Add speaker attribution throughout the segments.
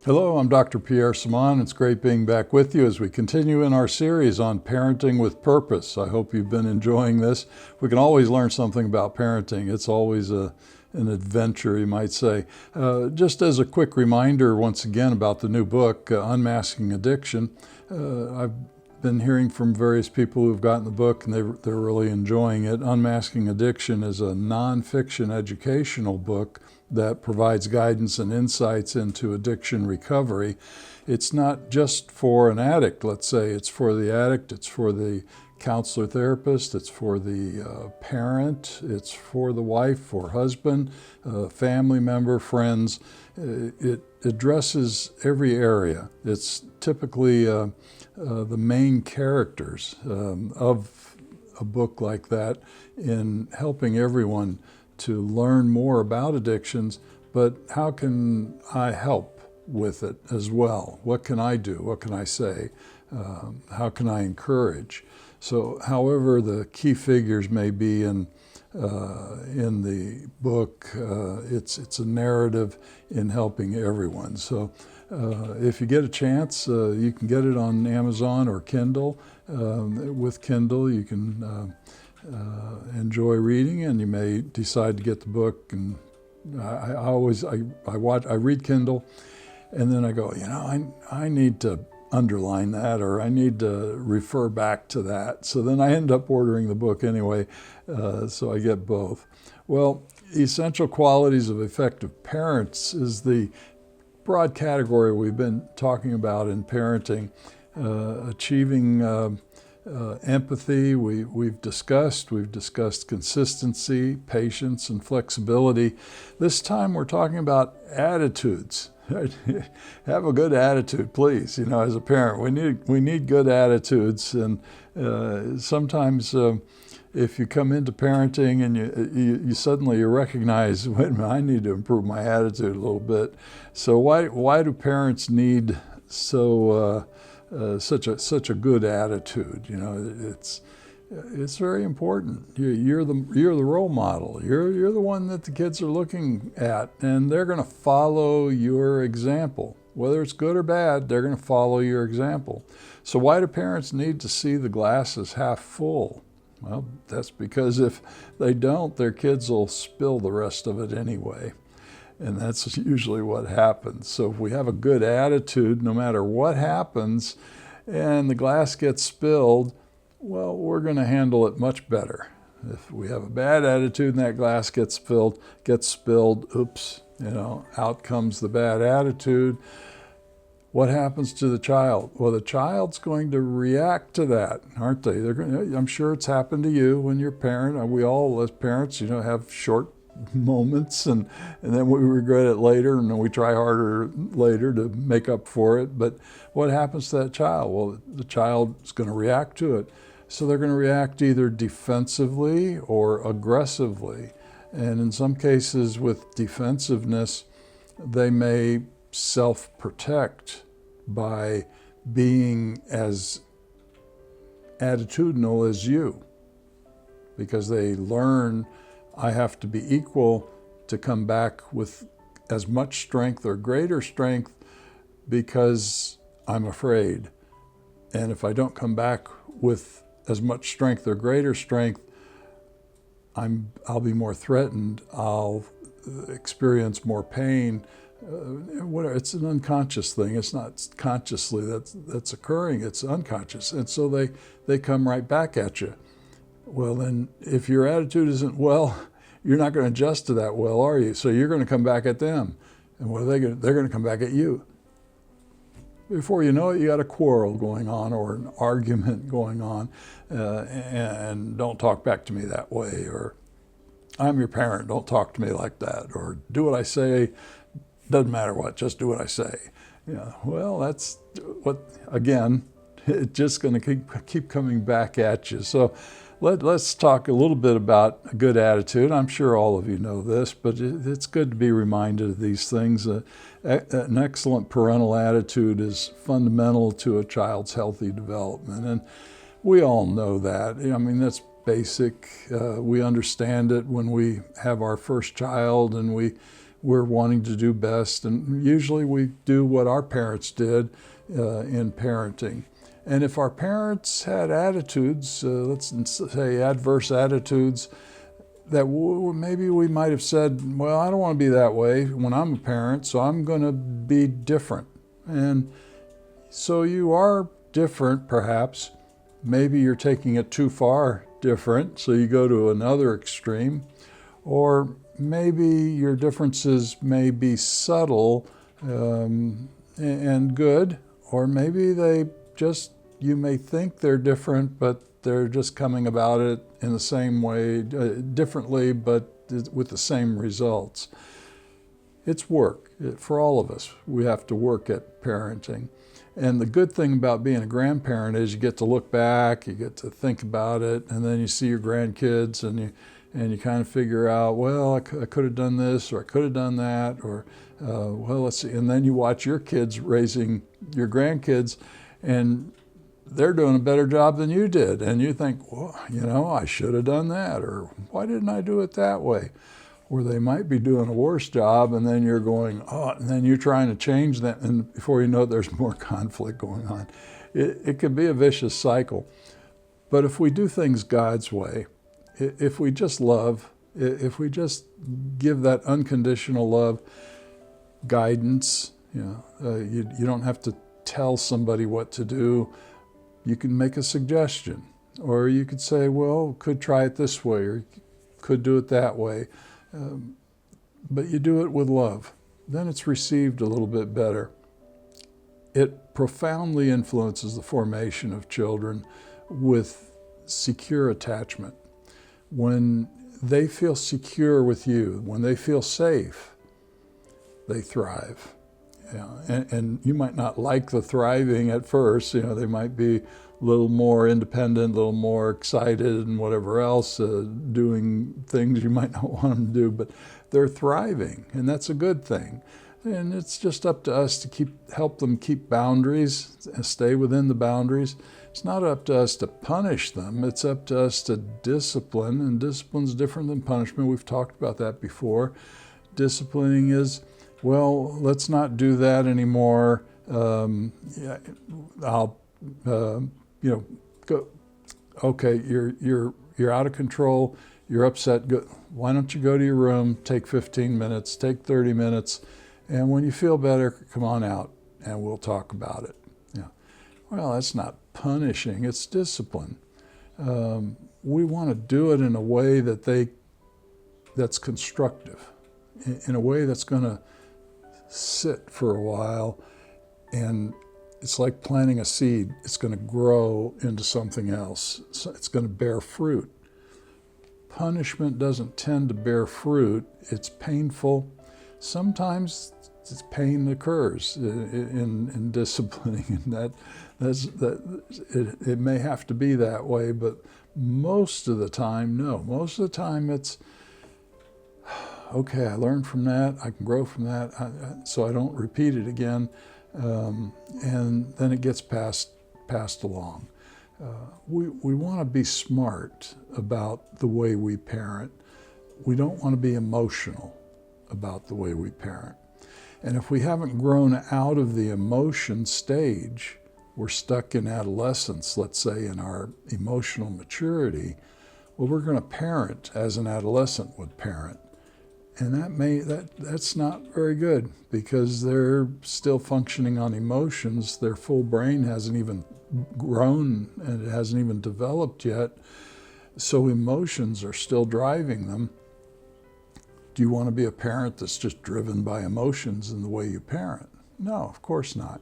Speaker 1: Hello, I'm Dr. Pierre Samaan. It's great being back with you as we continue in our series on parenting with purpose. I hope you've been enjoying this. We can always learn something about parenting. It's always an adventure, you might say. Just as a quick reminder, once again, about the new book, Unmasking Addiction. I've been hearing from various people who've gotten the book and they're really enjoying it. Unmasking Addiction is a nonfiction educational book that provides guidance and insights into addiction recovery. It's not just for an addict, let's say. It's for the addict, it's for the counselor therapist, it's for the parent, it's for the wife or husband, family member, friends. It addresses every area. It's typically the main characters of a book like that in helping everyone to learn more about addictions, but how can I help with it as well? What can I do? What can I say? How can I encourage? So however the key figures may be in the book, it's a narrative in helping everyone. So if you get a chance, you can get it on Amazon or Kindle. With Kindle, you can enjoy reading, and you may decide to get the book. And I read Kindle, and then I go, I need to underline that, or I need to refer back to that. So then I end up ordering the book anyway, so I get both. Well, essential qualities of effective parents is the broad category we've been talking about in parenting. Achieving empathy, we've discussed consistency, patience, and flexibility. This time we're talking about attitudes. Have a good attitude, please. As a parent, we need good attitudes, and sometimes if you come into parenting and you suddenly recognize, wait a minute, I need to improve my attitude a little bit. So why do parents need such a good attitude? It's very important. You're the role model. You're the one that the kids are looking at, and they're going to follow your example. Whether it's good or bad, they're going to follow your example. So why do parents need to see the glass as half full? Well, that's because if they don't, their kids will spill the rest of it anyway. And that's usually what happens. So if we have a good attitude, no matter what happens, and the glass gets spilled, well, we're going to handle it much better. If we have a bad attitude and that glass gets spilled, oops, out comes the bad attitude. What happens to the child? Well, the child's going to react to that, aren't they? I'm sure it's happened to you when you're a parent. We all, as parents, have short moments, and then we regret it later, and then we try harder later to make up for it. But what happens to that child? Well, the child is going to react to it. So they're going to react either defensively or aggressively. And in some cases with defensiveness, they may self-protect by being as attitudinal as you, because they learn I have to be equal to come back with as much strength or greater strength because I'm afraid. And if I don't come back with as much strength or greater strength, I'll be more threatened. I'll experience more pain. It's an unconscious thing. It's not consciously that's occurring. It's unconscious. And so they come right back at you. Well, then if your attitude isn't well, you're not going to adjust to that well, are you? So you're going to come back at them. And what are they going to? They're going to come back at you. Before you know it, you got a quarrel going on or an argument going on, and don't talk back to me that way, or I'm your parent, don't talk to me like that, or do what I say, doesn't matter what, just do what I say. Well, that's what, again, it's just going to keep coming back at you. So let's talk a little bit about a good attitude. I'm sure all of you know this, but it's good to be reminded of these things. An excellent parental attitude is fundamental to a child's healthy development, and we all know that. That's basic. We understand it when we have our first child and we we're wanting to do best, and usually we do what our parents did in parenting. And if our parents had attitudes, let's say adverse attitudes, that maybe we might have said, well, I don't want to be that way when I'm a parent, so I'm going to be different. And so you are different, perhaps. Maybe you're taking it too far different, so you go to another extreme. Or maybe your differences may be subtle and good, or maybe you may think they're different, but they're just coming about it in the same way, differently, but with the same results. It's work. For all of us, we have to work at parenting. And the good thing about being a grandparent is you get to look back, you get to think about it, and then you see your grandkids and you kind of figure out, well, I could have done this, or I could have done that, or well, let's see. And then you watch your kids raising your grandkids, and they're doing a better job than you did. And you think, well, I should have done that, or why didn't I do it that way? Or they might be doing a worse job, and then you're going, and then you're trying to change that, and before you know it, there's more conflict going on. It can be a vicious cycle. But if we do things God's way, if we just love, if we just give that unconditional love, guidance, you don't have to tell somebody what to do. You can make a suggestion, or you could say, well, could try it this way, or could do it that way. But you do it with love. Then it's received a little bit better. It profoundly influences the formation of children with secure attachment. When they feel secure with you, when they feel safe, they thrive. And you might not like the thriving at first. They might be a little more independent, a little more excited and whatever else, doing things you might not want them to do, but they're thriving, and that's a good thing. And it's just up to us to help them keep boundaries, stay within the boundaries. It's not up to us to punish them. It's up to us to discipline, and discipline's different than punishment. We've talked about that before. Disciplining is, well, let's not do that anymore. I'll, go. Okay, you're out of control. You're upset. Why don't you go to your room? Take 15 minutes. Take 30 minutes, and when you feel better, come on out, and we'll talk about it. Well, that's not punishing. It's discipline. We want to do it in a way that's constructive, in a way that's going to sit for a while, and it's like planting a seed. It's going to grow into something else. So it's going to bear fruit. Punishment doesn't tend to bear fruit. It's painful. Sometimes pain occurs in disciplining, and it may have to be that way, but most of the time, no. Most of the time it's, okay, I learned from that, I can grow from that, so I don't repeat it again, and then it gets passed along. We want to be smart about the way we parent. We don't want to be emotional about the way we parent. And if we haven't grown out of the emotion stage, we're stuck in adolescence, let's say, in our emotional maturity, well, we're going to parent as an adolescent would parent. And that's not very good, because they're still functioning on emotions. Their full brain hasn't even grown, and it hasn't even developed yet. So emotions are still driving them. Do you want to be a parent that's just driven by emotions in the way you parent? No, of course not.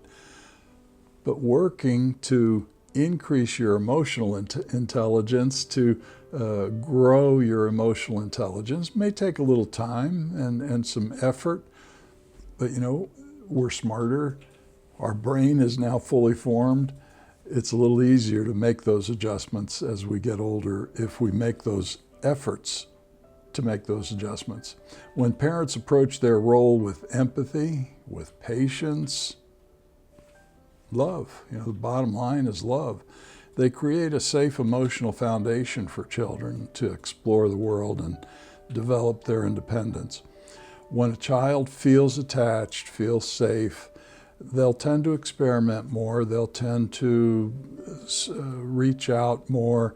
Speaker 1: But working to increase your emotional intelligence, to grow your emotional intelligence, may take a little time and some effort, but we're smarter. Our brain is now fully formed. It's a little easier to make those adjustments as we get older if we make those efforts to make those adjustments. When parents approach their role with empathy, with patience, love, the bottom line is love, they create a safe emotional foundation for children to explore the world and develop their independence. When a child feels attached, feels safe, they'll tend to experiment more, they'll tend to reach out more,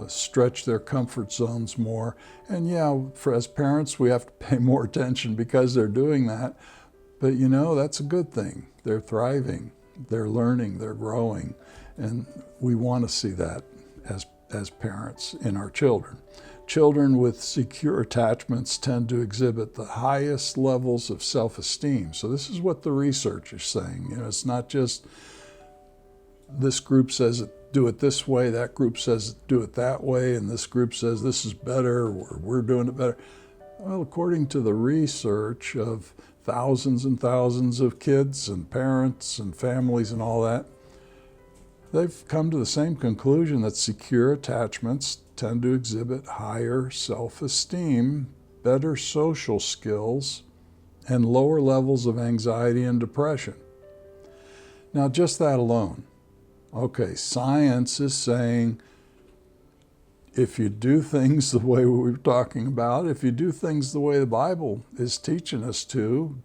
Speaker 1: stretch their comfort zones more. And yeah, as parents, we have to pay more attention because they're doing that. But you know, that's a good thing. They're thriving, they're learning, they're growing. And we want to see that as parents in our children. Children with secure attachments tend to exhibit the highest levels of self-esteem. So this is what the research is saying. You know, it's not just this group says do it this way, that group says do it that way, and this group says this is better, or we're doing it better. Well, according to the research of thousands and thousands of kids and parents and families and all that, they've come to the same conclusion that secure attachments tend to exhibit higher self-esteem, better social skills, and lower levels of anxiety and depression. Now, just that alone. Okay, science is saying if you do things the way we were talking about, if you do things the way the Bible is teaching us to,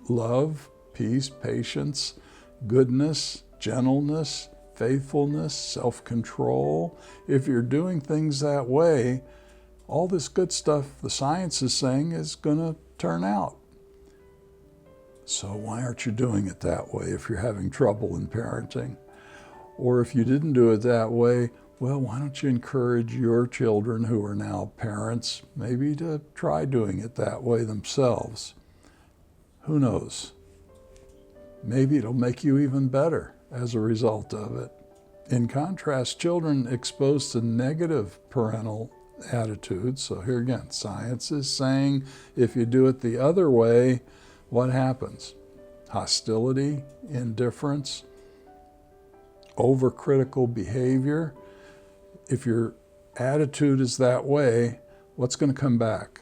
Speaker 1: love, peace, patience, goodness, gentleness, faithfulness, self-control, if you're doing things that way, all this good stuff the science is saying is going to turn out. So why aren't you doing it that way if you're having trouble in parenting? Or if you didn't do it that way, well, why don't you encourage your children who are now parents maybe to try doing it that way themselves? Who knows? Maybe it'll make you even better as a result of it. In contrast, children exposed to negative parental attitudes, so here again, science is saying if you do it the other way, what happens? Hostility, indifference, overcritical behavior. If your attitude is that way, what's going to come back?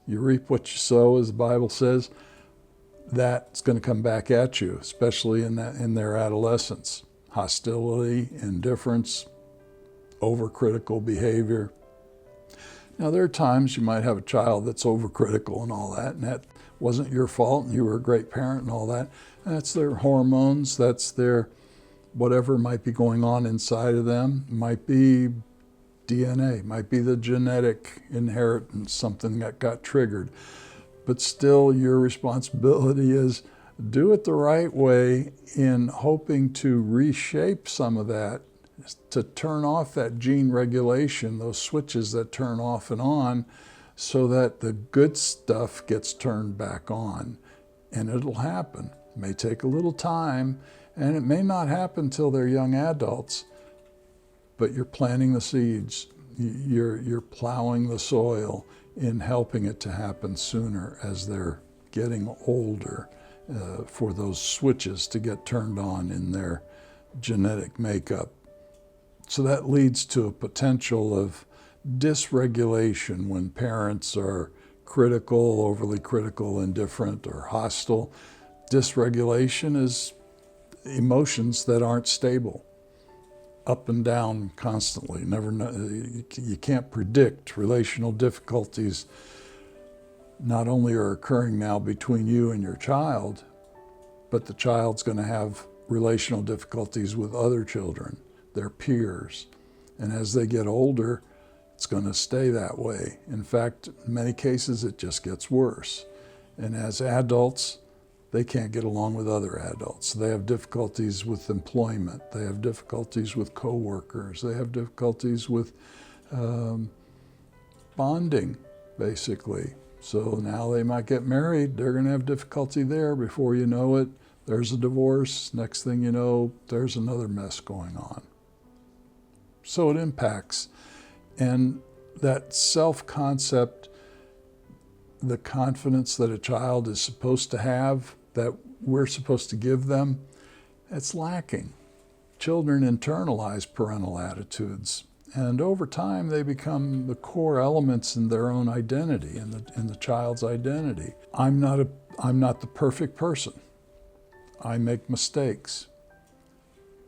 Speaker 1: You reap what you sow, as the Bible says. That's going to come back at you, especially in their adolescence. Hostility, indifference, overcritical behavior. Now, there are times you might have a child that's overcritical and all that, and that wasn't your fault, and you were a great parent and all that. And that's their hormones, that's their whatever might be going on inside of them. It might be DNA, might be the genetic inheritance, something that got triggered. But still, your responsibility is do it the right way in hoping to reshape some of that, to turn off that gene regulation, those switches that turn off and on, so that the good stuff gets turned back on. And it'll happen. It may take a little time, and it may not happen till they're young adults, but you're planting the seeds. You're plowing the soil in helping it to happen sooner as they're getting older, for those switches to get turned on in their genetic makeup. So that leads to a potential of dysregulation when parents are critical, overly critical, indifferent, or hostile. Dysregulation is emotions that aren't stable, up and down constantly. Never know, you can't predict. Relational difficulties not only are occurring now between you and your child, but the child's going to have relational difficulties with other children, their peers. And as they get older, it's going to stay that way. In fact, in many cases, it just gets worse. And as adults, they can't get along with other adults. They have difficulties with employment. They have difficulties with coworkers. They have difficulties with bonding, basically. So now they might get married. They're going to have difficulty there. Before you know it, there's a divorce. Next thing you know, there's another mess going on. So it impacts. And that self-concept, the confidence that a child is supposed to have, that we're supposed to give them, it's lacking. Children internalize parental attitudes, and over time they become the core elements in their own identity, in the child's identity. I'm not the perfect person. I make mistakes.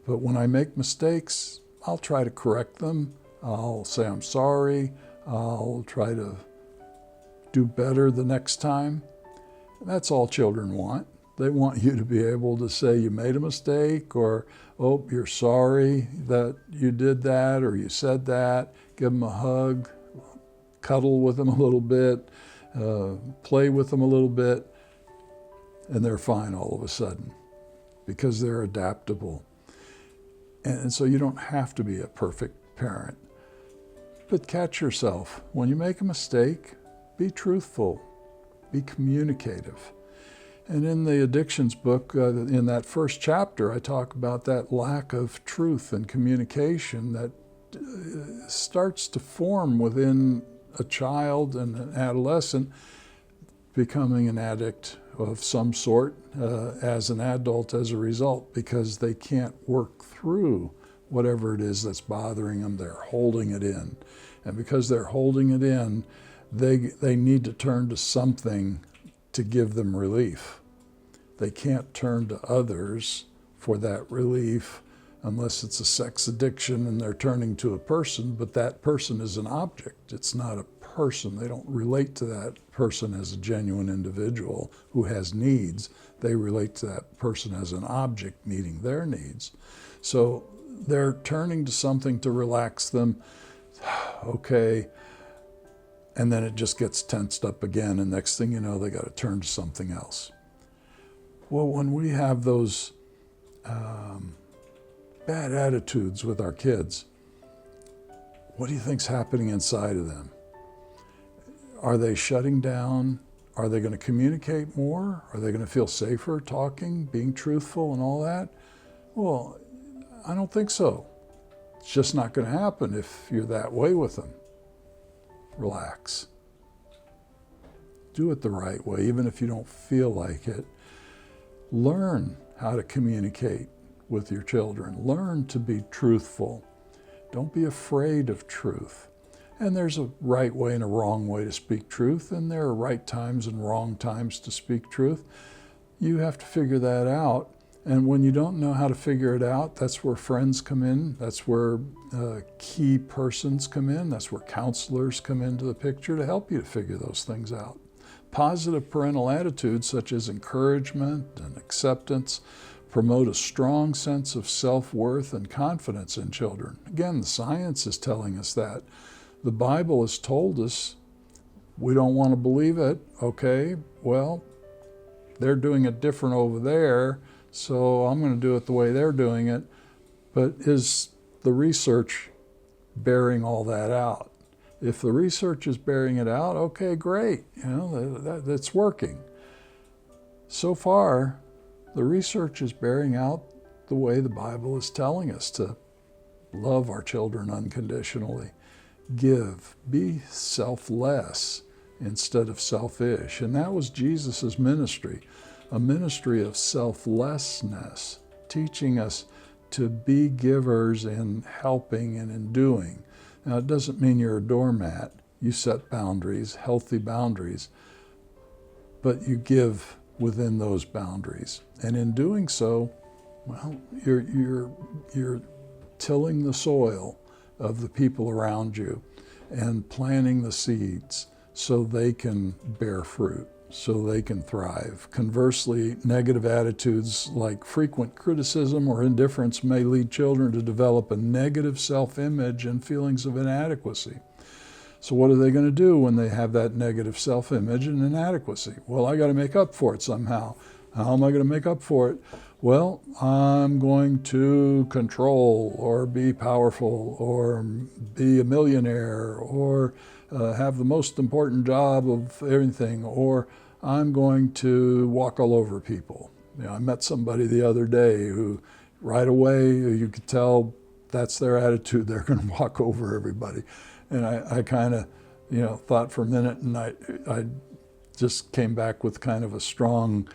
Speaker 1: But when I make mistakes, I'll try to correct them. I'll say I'm sorry. I'll try to do better the next time. That's all children want. They want you to be able to say you made a mistake, or, oh, you're sorry that you did that or you said that. Give them a hug, cuddle with them a little bit, play with them a little bit, and they're fine all of a sudden because they're adaptable. And so you don't have to be a perfect parent. But catch yourself. When you make a mistake, be truthful, be communicative. And in the addictions book, in that first chapter, I talk about that lack of truth and communication that starts to form within a child and an adolescent, becoming an addict of some sort as an adult as a result, because they can't work through whatever it is that's bothering them. They're holding it in. And because they're holding it in, they need to turn to something to give them relief. They can't turn to others for that relief unless it's a sex addiction and they're turning to a person, but that person is an object. It's not a person. They don't relate to that person as a genuine individual who has needs. They relate to that person as an object meeting their needs. So they're turning to something to relax them. Okay. And then it just gets tensed up again, and next thing you know, they got to turn to something else. Well, when we have those bad attitudes with our kids, what do you think's happening inside of them? Are they shutting down? Are they going to communicate more? Are they going to feel safer talking, being truthful and all that? Well, I don't think so. It's just not going to happen if you're that way with them. Relax. Do it the right way, even if you don't feel like it. Learn how to communicate with your children. Learn to be truthful. Don't be afraid of truth. And there's a right way and a wrong way to speak truth, and there are right times and wrong times to speak truth. You have to figure that out. And when you don't know how to figure it out, that's where friends come in. That's where key persons come in. That's where counselors come into the picture to help you to figure those things out. Positive parental attitudes such as encouragement and acceptance promote a strong sense of self-worth and confidence in children. Again, the science is telling us that. The Bible has told us we don't want to believe it. Okay, well, they're doing it different over there, so I'm going to do it the way they're doing it. But is the research bearing all that out? If the research is bearing it out, okay, great. You know, that's working. So far, the research is bearing out the way the Bible is telling us to love our children unconditionally, give, be selfless instead of selfish. And that was Jesus' ministry, a ministry of selflessness, teaching us to be givers in helping and in doing. Now, it doesn't mean you're a doormat. You set boundaries, healthy boundaries, but you give within those boundaries. And in doing so, well, you're tilling the soil of the people around you and planting the seeds so they can bear fruit, so they can thrive. Conversely, negative attitudes like frequent criticism or indifference may lead children to develop a negative self-image and feelings of inadequacy. So what are they going to do when they have that negative self-image and inadequacy? Well, I got to make up for it somehow. How am I going to make up for it? Well, I'm going to control or be powerful or be a millionaire or have the most important job of everything, or I'm going to walk all over people. You know, I met somebody the other day who right away you could tell that's their attitude. They're going to walk over everybody. And I kind of, thought for a minute, and I just came back with kind of a strong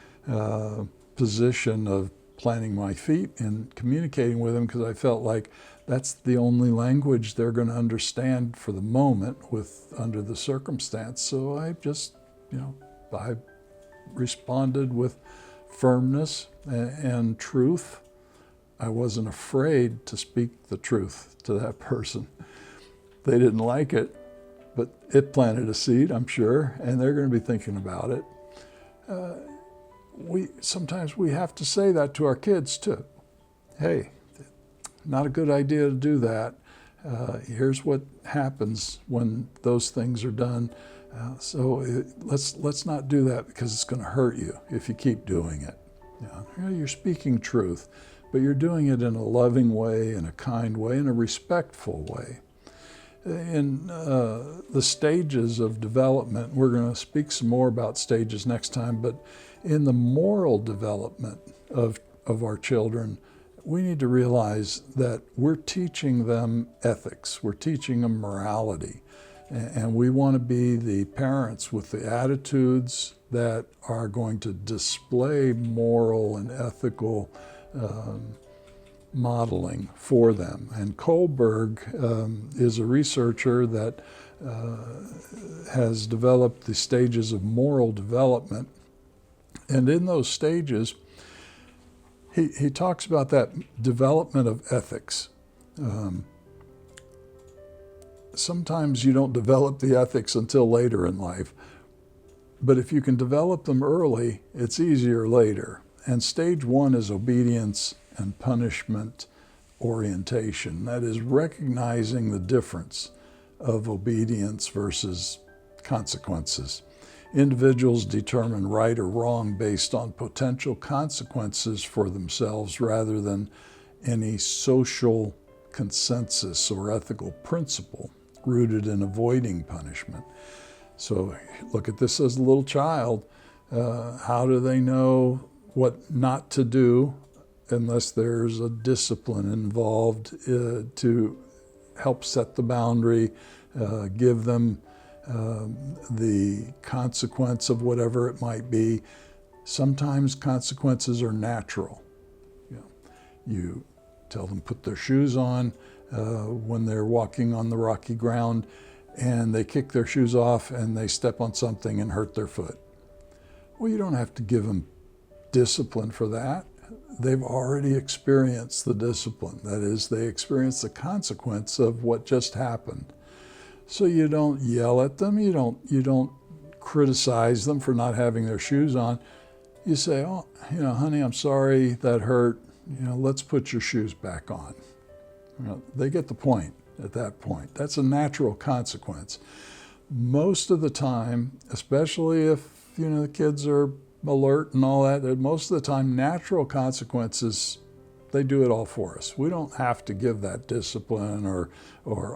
Speaker 1: position of planting my feet and communicating with them, because I felt like that's the only language they're going to understand for the moment under the circumstance. So I just, I responded with firmness and truth. I wasn't afraid to speak the truth to that person. They didn't like it, but it planted a seed, I'm sure, and they're going to be thinking about it. Sometimes we have to say that to our kids too. Hey, not a good idea to do that. Here's what happens when those things are done. Let's not do that because it's going to hurt you if you keep doing it. You're speaking truth, but you're doing it in a loving way, in a kind way, in a respectful way. In the stages of development, we're going to speak some more about stages next time, but in the moral development of our children, we need to realize that we're teaching them ethics, we're teaching them morality, and we want to be the parents with the attitudes that are going to display moral and ethical modeling for them. And Kohlberg is a researcher that has developed the stages of moral development. And in those stages, he talks about that development of ethics. Sometimes you don't develop the ethics until later in life, but if you can develop them early, it's easier later. And stage one is obedience and punishment orientation. That is recognizing the difference of obedience versus consequences. Individuals determine right or wrong based on potential consequences for themselves rather than any social consensus or ethical principle rooted in avoiding punishment. So look at this as a little child. How do they know what not to do unless there's a discipline involved to help set the boundary, give them the consequence of whatever it might be? Sometimes consequences are natural. You tell them put their shoes on when they're walking on the rocky ground, and they kick their shoes off and they step on something and hurt their foot. Well, you don't have to give them discipline for that. They've already experienced the discipline. That is, they experience the consequence of what just happened. So you don't yell at them. You don't criticize them for not having their shoes on. You say, oh, honey, I'm sorry that hurt. Let's put your shoes back on. They get the point at that point. That's a natural consequence. Most of the time, especially if the kids are alert and all that, most of the time natural consequences, they do it all for us. We don't have to give that discipline or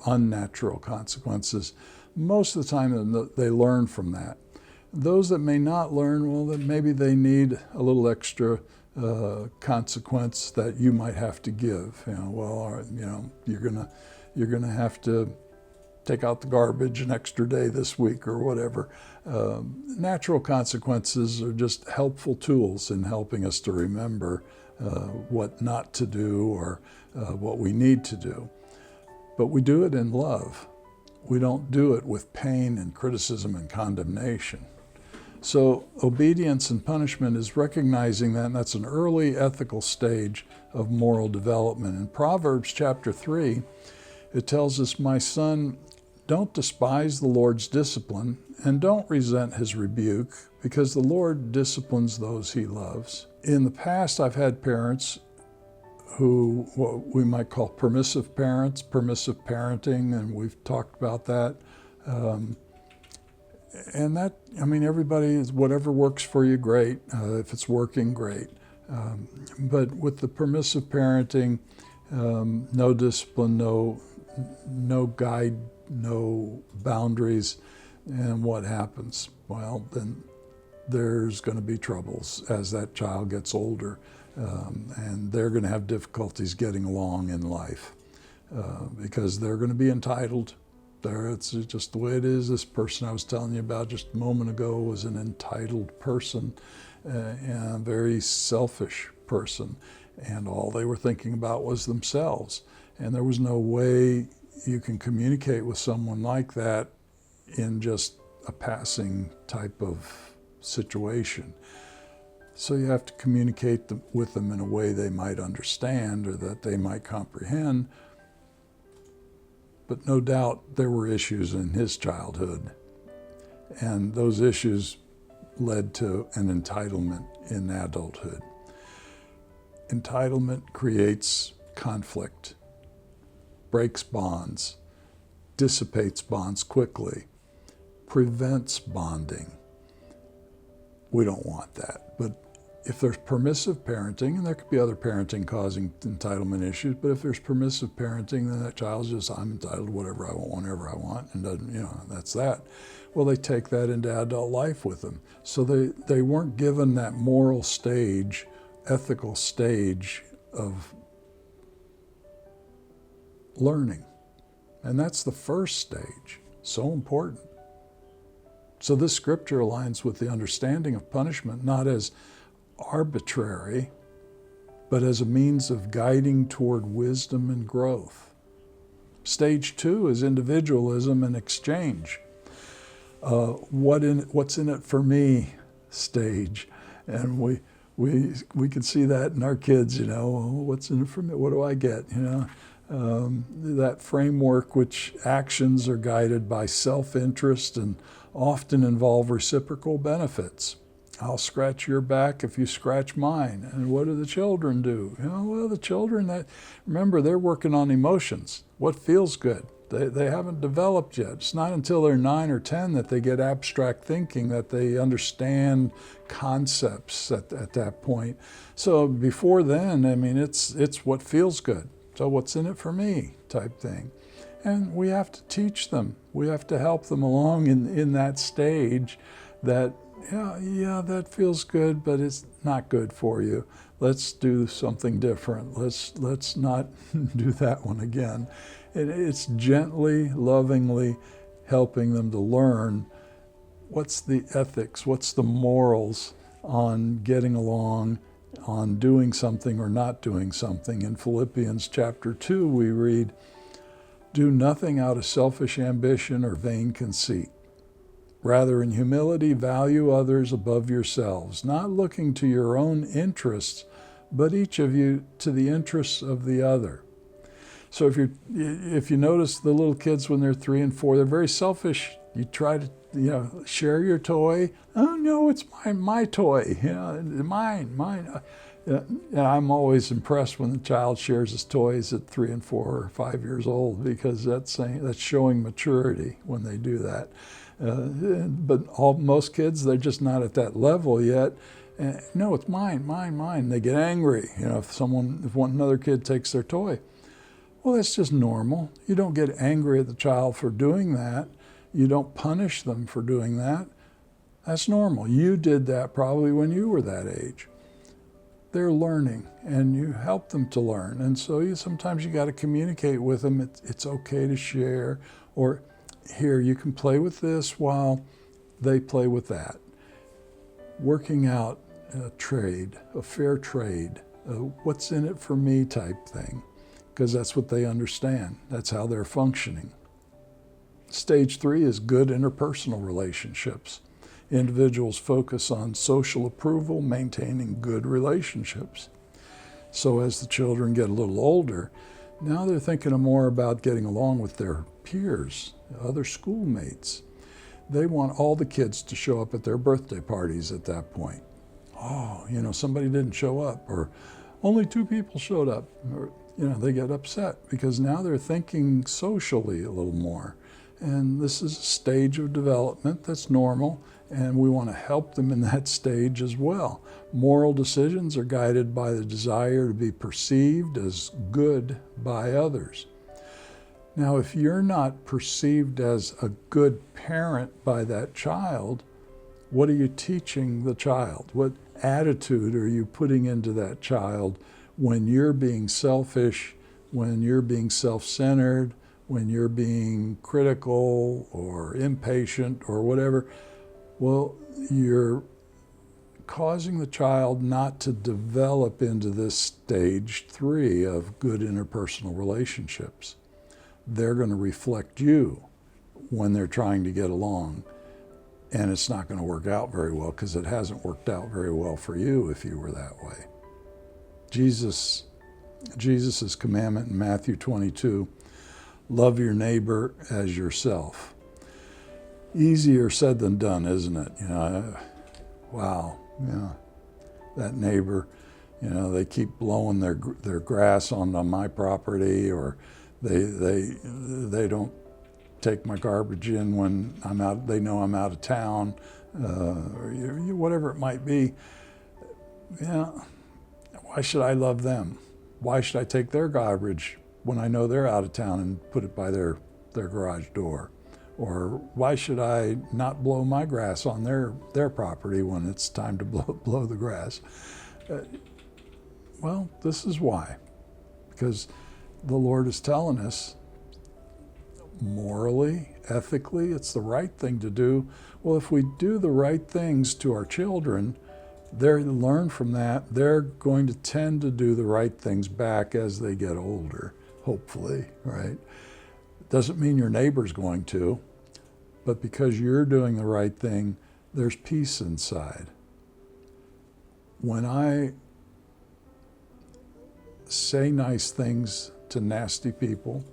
Speaker 1: unnatural consequences. Most of the time they learn from that. Those that may not learn, well, then maybe they need a little extra consequence that you might have to give. You're gonna have to take out the garbage an extra day this week or whatever. Natural consequences are just helpful tools in helping us to remember what not to do or what we need to do. But we do it in love. We don't do it with pain and criticism and condemnation. So obedience and punishment is recognizing that, and that's an early ethical stage of moral development. In Proverbs chapter 3, it tells us, "My son, don't despise the Lord's discipline and don't resent his rebuke, because the Lord disciplines those he loves." In the past, I've had parents who, what we might call permissive parents, permissive parenting, and we've talked about that. And that, everybody is, whatever works for you, great. If it's working, great. But with the permissive parenting, no discipline, no guide, no boundaries, and what happens? Well, then there's going to be troubles as that child gets older, and they're going to have difficulties getting along in life because they're going to be entitled. It's just the way it is. This person I was telling you about just a moment ago was an entitled person, and a very selfish person, and all they were thinking about was themselves. And there was no way you can communicate with someone like that in just a passing type of situation. So you have to communicate with them in a way they might understand or that they might comprehend. But no doubt there were issues in his childhood, and those issues led to an entitlement in adulthood. Entitlement creates conflict, breaks bonds, dissipates bonds quickly, prevents bonding. We don't want that. But if there's permissive parenting, and there could be other parenting causing entitlement issues, but if there's permissive parenting, then that child's just, I'm entitled to whatever I want, whenever I want, and doesn't, that's that. Well, they take that into adult life with them. So they weren't given that moral stage, ethical stage of learning. And that's the first stage, so important. So this scripture aligns with the understanding of punishment, not as arbitrary, but as a means of guiding toward wisdom and growth. Stage 2 is individualism and exchange. What's in it for me stage. And we can see that in our kids, what's in it for me? What do I get? That framework, which actions are guided by self-interest and often involve reciprocal benefits. I'll scratch your back if you scratch mine. And what do the children do? Well, the children, remember, they're working on emotions. What feels good? They haven't developed yet. It's not until they're 9 or 10 that they get abstract thinking, that they understand concepts at that point. So before then, it's what feels good. So what's in it for me type thing. And we have to teach them. We have to help them along in that stage that, yeah, that feels good, but it's not good for you. Let's do something different. Let's not do that one again. It's gently, lovingly helping them to learn what's the ethics, what's the morals on getting along, on doing something or not doing something. In Philippians chapter 2, we read, "Do nothing out of selfish ambition or vain conceit. Rather, in humility, value others above yourselves, not looking to your own interests, but each of you to the interests of the other." So if you notice the little kids when they're 3 and 4, they're very selfish. You try to share your toy. Oh no, it's my toy. Mine. I'm always impressed when the child shares his toys at 3 and 4 or 5 years old, because that's showing maturity when they do that. But most kids, they're just not at that level yet. No, it's mine. They get angry, if another kid takes their toy. Well, that's just normal. You don't get angry at the child for doing that. You don't punish them for doing that. That's normal. You did that probably when you were that age. They're learning, and you help them to learn. And so sometimes you got to communicate with them. It's okay to share, or here, you can play with this while they play with that. Working out a trade, a fair trade, what's in it for me type thing, because that's what they understand. That's how they're functioning. Stage 3 is good interpersonal relationships. Individuals focus on social approval, maintaining good relationships. So as the children get a little older, now they're thinking more about getting along with their peers, other schoolmates. They want all the kids to show up at their birthday parties at that point. Oh, somebody didn't show up, or only 2 people showed up. Or, they get upset because now they're thinking socially a little more. And this is a stage of development that's normal, and we want to help them in that stage as well. Moral decisions are guided by the desire to be perceived as good by others. Now, if you're not perceived as a good parent by that child, what are you teaching the child? What attitude are you putting into that child when you're being selfish, when you're being self-centered, when you're being critical or impatient or whatever? Well, you're causing the child not to develop into this stage 3 of good interpersonal relationships. They're going to reflect you when they're trying to get along, and it's not going to work out very well, because it hasn't worked out very well for you if you were that way. Jesus' commandment in Matthew 22, love your neighbor as yourself. Easier said than done, isn't it? wow, yeah, that neighbor, they keep blowing their grass on my property, or they don't take my garbage in when I'm out. They know I'm out of town, or whatever it might be. Yeah, why should I love them? Why should I take their garbage when I know they're out of town and put it by their garage door? Or why should I not blow my grass on their property when it's time to blow the grass? Well, this is why. Because the Lord is telling us morally, ethically, it's the right thing to do. Well, if we do the right things to our children, they learn from that. They're going to tend to do the right things back as they get older, hopefully, right? Doesn't mean your neighbor's going to, but because you're doing the right thing, there's peace inside. When I say nice things to nasty people,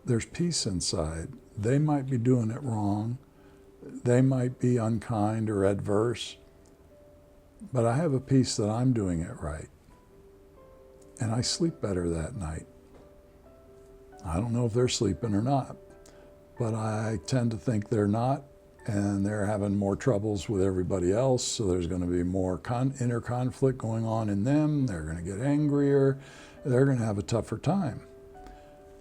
Speaker 1: there's peace inside. They might be doing it wrong. They might be unkind or adverse, but I have a peace that I'm doing it right. And I sleep better that night. I don't know if they're sleeping or not, but I tend to think they're not, and they're having more troubles with everybody else, so there's going to be more inner conflict going on in them. They're going to get angrier. They're going to have a tougher time.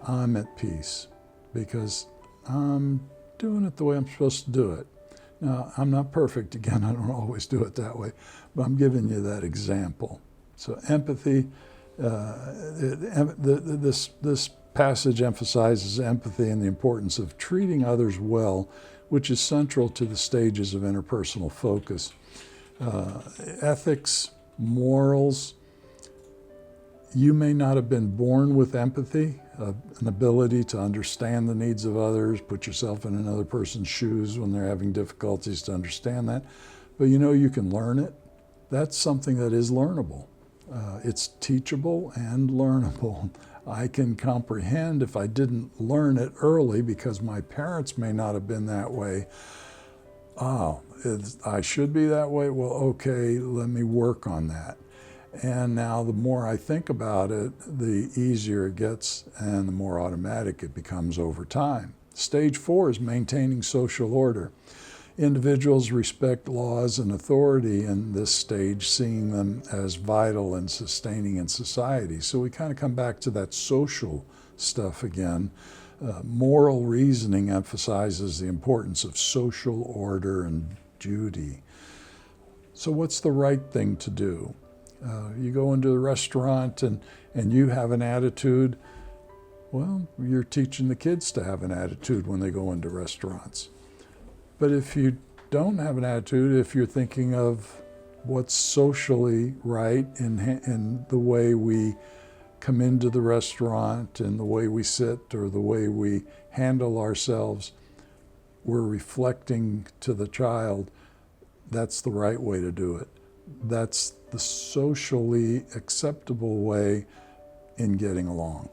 Speaker 1: I'm at peace because I'm doing it the way I'm supposed to do it. Now, I'm not perfect. Again, I don't always do it that way, but I'm giving you that example. So empathy, this passage emphasizes empathy and the importance of treating others well, which is central to the stages of interpersonal focus. Ethics, morals, you may not have been born with empathy, an ability to understand the needs of others, put yourself in another person's shoes when they're having difficulties to understand that, but you can learn it. That's something that is learnable. It's teachable and learnable. I can comprehend if I didn't learn it early because my parents may not have been that way. Oh, I should be that way? Well, okay, let me work on that. And now the more I think about it, the easier it gets and the more automatic it becomes over time. Stage 4 is maintaining social order. Individuals respect laws and authority in this stage, seeing them as vital and sustaining in society. So we kind of come back to that social stuff again. Moral reasoning emphasizes the importance of social order and duty. So what's the right thing to do? You go into the restaurant and you have an attitude. Well, you're teaching the kids to have an attitude when they go into restaurants. But if you don't have an attitude, if you're thinking of what's socially right in the way we come into the restaurant and the way we sit or the way we handle ourselves, we're reflecting to the child, that's the right way to do it. That's the socially acceptable way in getting along.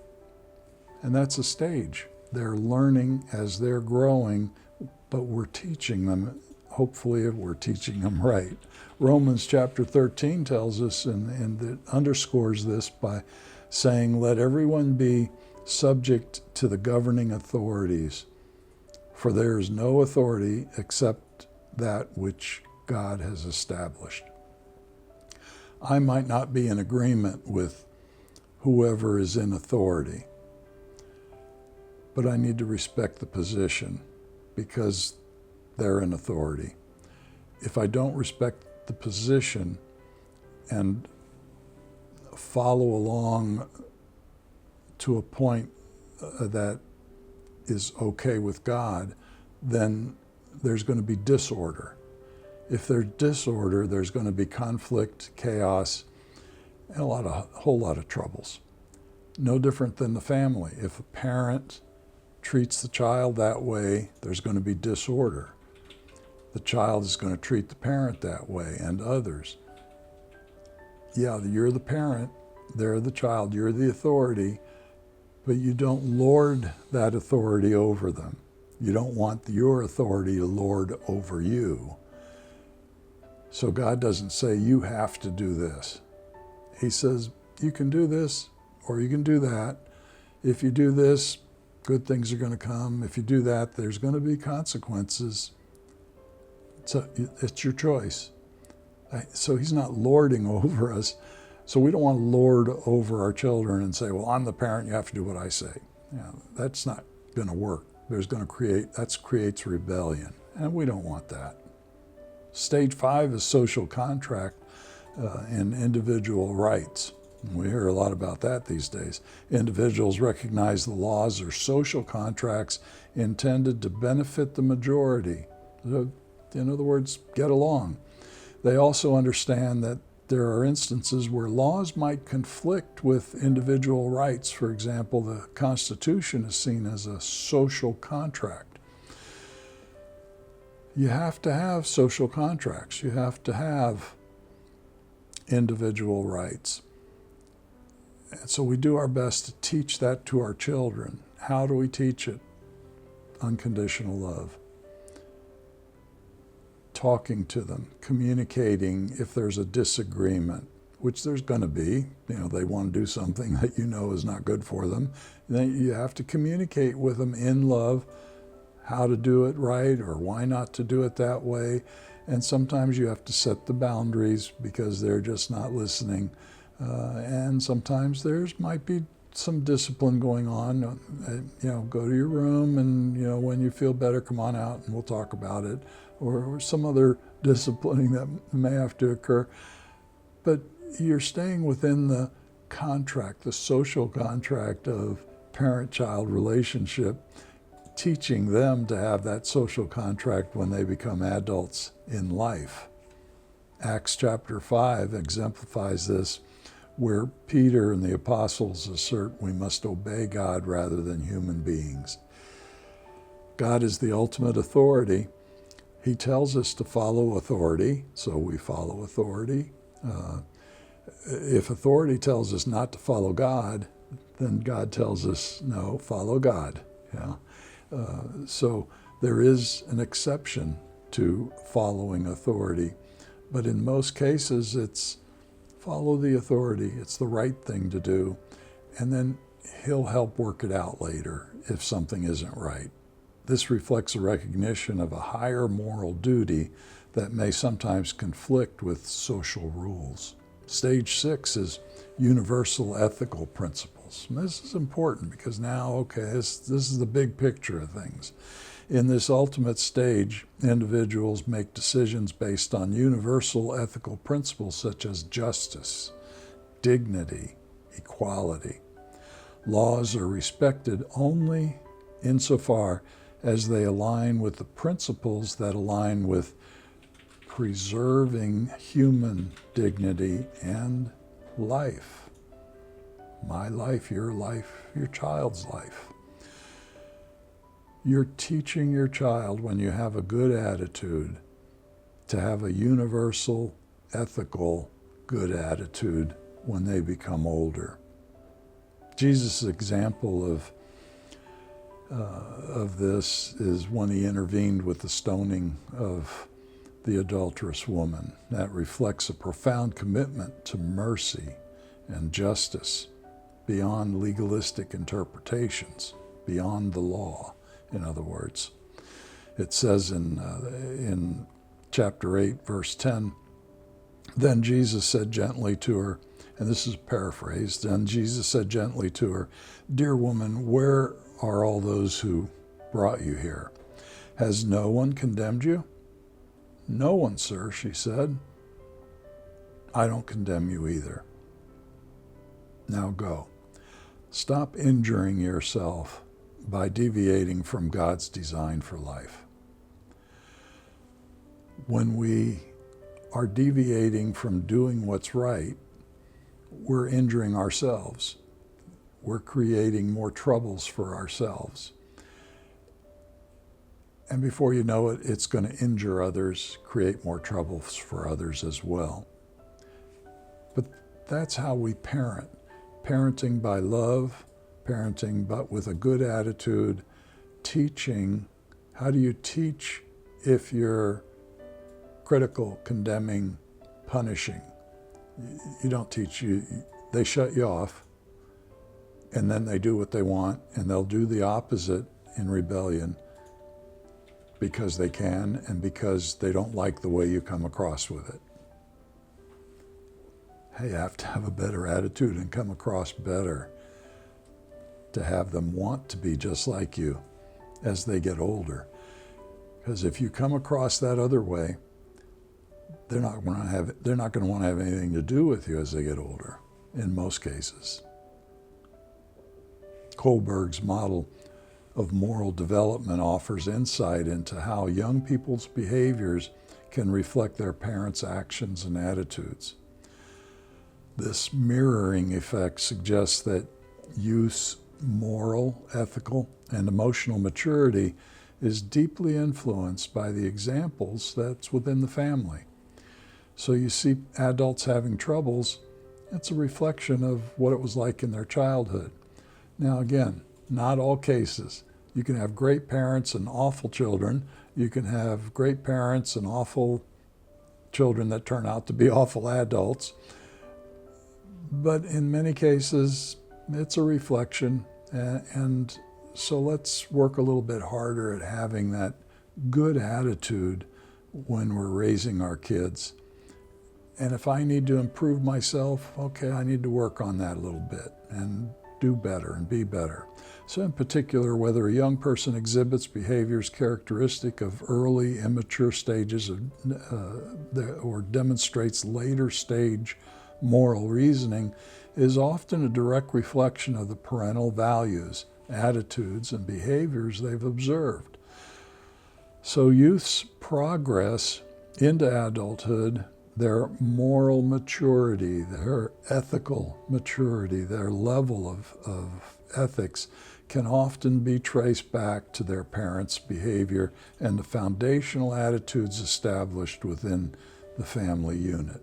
Speaker 1: And that's a stage. They're learning as they're growing, but we're teaching them, hopefully we're teaching them right. Romans chapter 13 tells us, and it underscores this by saying, let everyone be subject to the governing authorities, for there is no authority except that which God has established. I might not be in agreement with whoever is in authority, but I need to respect the position because they're in authority. If I don't respect the position and follow along to a point that is okay with God, then there's going to be disorder. If there's disorder, there's going to be conflict, chaos, and a whole lot of troubles. No different than the family. If a parent treats the child that way, there's going to be disorder. The child is going to treat the parent that way and others. Yeah, you're the parent, they're the child, you're the authority, but you don't lord that authority over them. You don't want your authority to lord over you. So God doesn't say, you have to do this. He says, you can do this or you can do that. If you do this, good things are going to come. If you do that, there's going to be consequences. So it's your choice. So he's not lording over us. So we don't want to lord over our children and say, well, I'm the parent, you have to do what I say. That's not going to work. That creates rebellion. And we don't want that. Stage 5 is social contract and individual rights. We hear a lot about that these days. Individuals recognize the laws are social contracts intended to benefit the majority. In other words, get along. They also understand that there are instances where laws might conflict with individual rights. For example, the Constitution is seen as a social contract. You have to have social contracts. You have to have individual rights. And so we do our best to teach that to our children. How do we teach it? Unconditional love. Talking to them, communicating if there's a disagreement, which there's going to be. They want to do something that is not good for them. Then you have to communicate with them in love how to do it right or why not to do it that way. And sometimes you have to set the boundaries because they're just not listening. And sometimes might be some discipline going on. Go to your room and, when you feel better, come on out and we'll talk about it. Or some other disciplining that may have to occur. But you're staying within the contract, the social contract of parent-child relationship, teaching them to have that social contract when they become adults in life. Acts chapter 5 exemplifies this, where Peter and the apostles assert we must obey God rather than human beings. God is the ultimate authority. He tells us to follow authority, so we follow authority. If authority tells us not to follow God, then God tells us, no, follow God. So there is an exception to following authority, but in most cases it's follow the authority. It's the right thing to do, and then He'll help work it out later if something isn't right. This reflects a recognition of a higher moral duty that may sometimes conflict with social rules. Stage 6 is universal ethical principles. And this is important because now, this is the big picture of things. In this ultimate stage, individuals make decisions based on universal ethical principles such as justice, dignity, equality. Laws are respected only insofar as they align with the principles that align with preserving human dignity and life. My life, your child's life. You're teaching your child, when you have a good attitude, to have a universal, ethical, good attitude when they become older. Jesus' example of this is when He intervened with the stoning of the adulterous woman. That reflects a profound commitment to mercy and justice beyond legalistic interpretations, beyond the law, in other words. It says in chapter 8, verse 10, then Jesus said gently to her, and this is paraphrased, then Jesus said gently to her, dear woman, where are all those who brought you here? Has no one condemned you? No one, sir, she said. I don't condemn you either. Now go. Stop injuring yourself by deviating from God's design for life. When we are deviating from doing what's right, we're injuring ourselves. We're creating more troubles for ourselves. And before you know it, it's going to injure others, create more troubles for others as well. But that's how we parent. Parenting by love, parenting but with a good attitude, teaching. How do you teach if you're critical, condemning, punishing. You don't teach you. They shut you off, and then they do what they want, and they'll do the opposite in rebellion because they can and because they don't like the way you come across with it. Hey, you have to have a better attitude and come across better to have them want to be just like you as they get older. Because if you come across that other way, they're not going to want to have anything to do with you as they get older, in most cases. Kohlberg's model of moral development offers insight into how young people's behaviors can reflect their parents' actions and attitudes. This mirroring effect suggests that youth's moral, ethical, and emotional maturity is deeply influenced by the examples that's within the family. So you see adults having troubles, it's a reflection of what it was like in their childhood. Now again, not all cases. You can have great parents and awful children. You can have great parents and awful children that turn out to be awful adults. But in many cases, it's a reflection. And so let's work a little bit harder at having that good attitude when we're raising our kids. And if I need to improve myself, okay, I need to work on that a little bit and do better and be better. So in particular, whether a young person exhibits behaviors characteristic of early immature stages or demonstrates later stage moral reasoning is often a direct reflection of the parental values, attitudes, and behaviors they've observed. So youth's progress into adulthood, their moral maturity, their ethical maturity, their level of ethics can often be traced back to their parents' behavior and the foundational attitudes established within the family unit.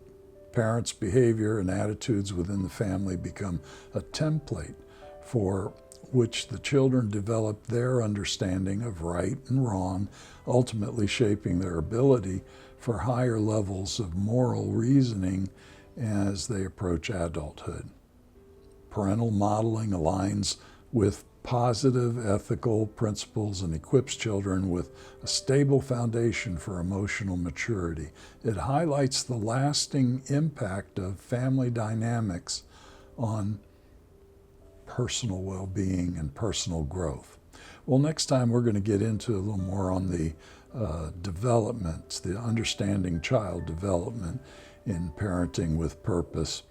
Speaker 1: Parents' behavior and attitudes within the family become a template for which the children develop their understanding of right and wrong, ultimately shaping their ability for higher levels of moral reasoning as they approach adulthood. Parental modeling aligns with positive ethical principles and equips children with a stable foundation for emotional maturity. It highlights the lasting impact of family dynamics on personal well-being and personal growth. Well, next time we're going to get into a little more on the development, the understanding child development in parenting with purpose.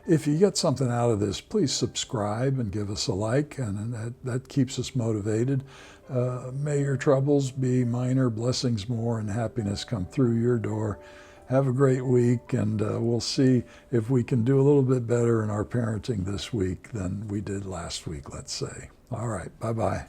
Speaker 1: If you get something out of this, please subscribe and give us a like, and that keeps us motivated. May your troubles be minor, blessings more, and happiness come through your door. Have a great week, and we'll see if we can do a little bit better in our parenting this week than we did last week, let's say. All right, bye-bye.